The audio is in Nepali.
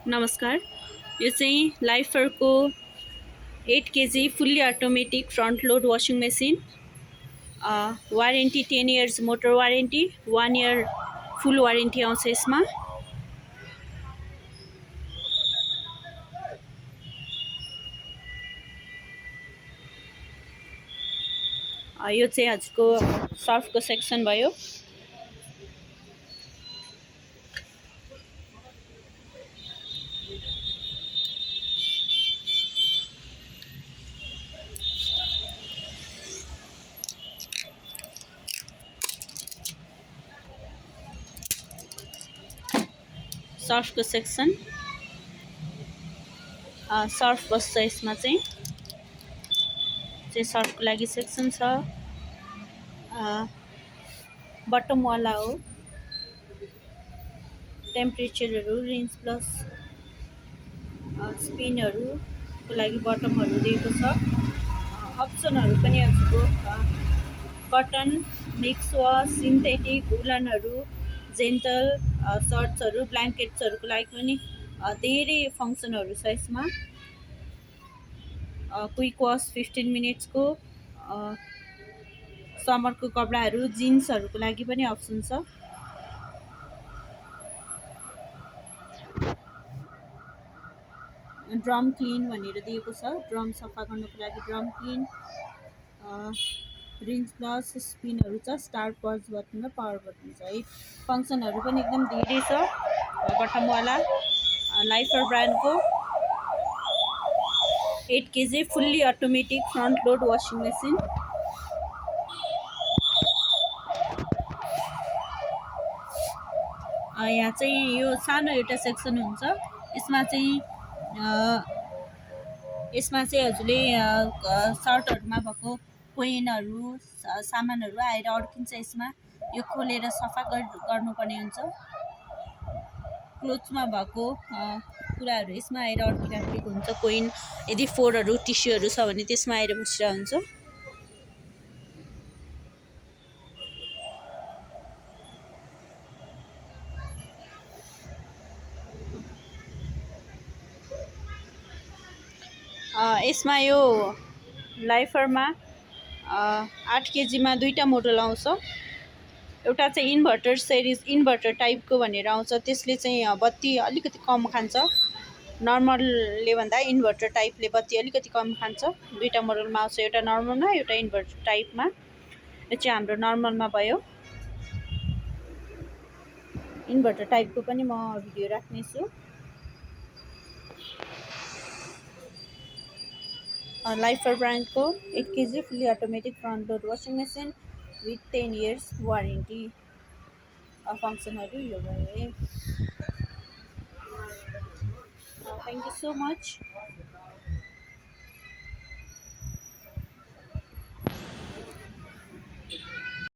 नमस्कार। यो चाहिँ लाइफरको 8 kg fully automatic front load washing machine. Warranty 10 years motor warranty, 1 year full warranty आउँछ यसमा। यो चाहिँ हजुरको सर्फको सेक्सन भयो। सर्फको सेक्सन सर्फ बस्छ यसमा चाहिँ सर्फको लागि सेक्सन छ। बटमवाला हो। टेम्परेचरहरू, रेन्ज प्लस स्पिनहरूको लागि बटमहरू दिएको छ। अप्सनहरू पनि हजुरको कटन, मिक्स वास, सिन्थेटिक, वुलनहरू, जेन्टल सर्ट्सहरू, ब्ल्याङ्केट्सहरूको लागि पनि धेरै फङ्सनहरू छ यसमा। क्विक वास 15 मिनट्सको, समरको कपडाहरू, जिन्सहरूको लागि पनि अप्सन छ। ड्रम क्लिन भनेर दिएको छ। ड्रम सफा गर्नको लागि ड्रम क्लिन, रेन्ज प्लस स्पिनहरू छ, स्टार्ट पज बटन र पावर बटन छ है। फङ्सनहरू पनि एकदम धेरै छ। बटमवाला लाइफर ब्रान्डको 8 kg fully automatic front load washing machine. यहाँ चाहिँ यो सानो एउटा सेक्सन हुन्छ। यसमा चाहिँ हजुरले सर्टहरूमा भएको कोइनहरू, सामानहरू आएर अड्किन्छ। यसमा यो खोलेर सफा गर्नुपर्ने हुन्छ। क्लोथ्समा भएको कुराहरू यसमा आएर अड्किराखेको हुन्छ। कोइन, यदि फोरहरू, टिस्युहरू छ भने त्यसमा आएर बसिरहेको हुन्छ। यसमा यो लाइफरमा 8 kgमा दुईवटा मोडल आउँछ। एउटा चाहिँ इन्भर्टर टाइपको भनेर आउँछ। त्यसले चाहिँ बत्ती अलिकति कम खान्छ। नर्मलले भन्दा इन्भर्टर टाइपले बत्ती अलिकति कम खान्छ। दुईवटा मोडलमा आउँछ, एउटा नर्मलमा, एउटा इन्भर्टर टाइपमा। यो चाहिँ हाम्रो नर्मलमा भयो। इन्भर्टर टाइपको पनि म भिडियो राख्नेछु। लाइफर ब्रान्डको 8 kg fully automatic front load washing machine with 10 years warranty. फङ्सनहरू यो भयो है। Thank you so much.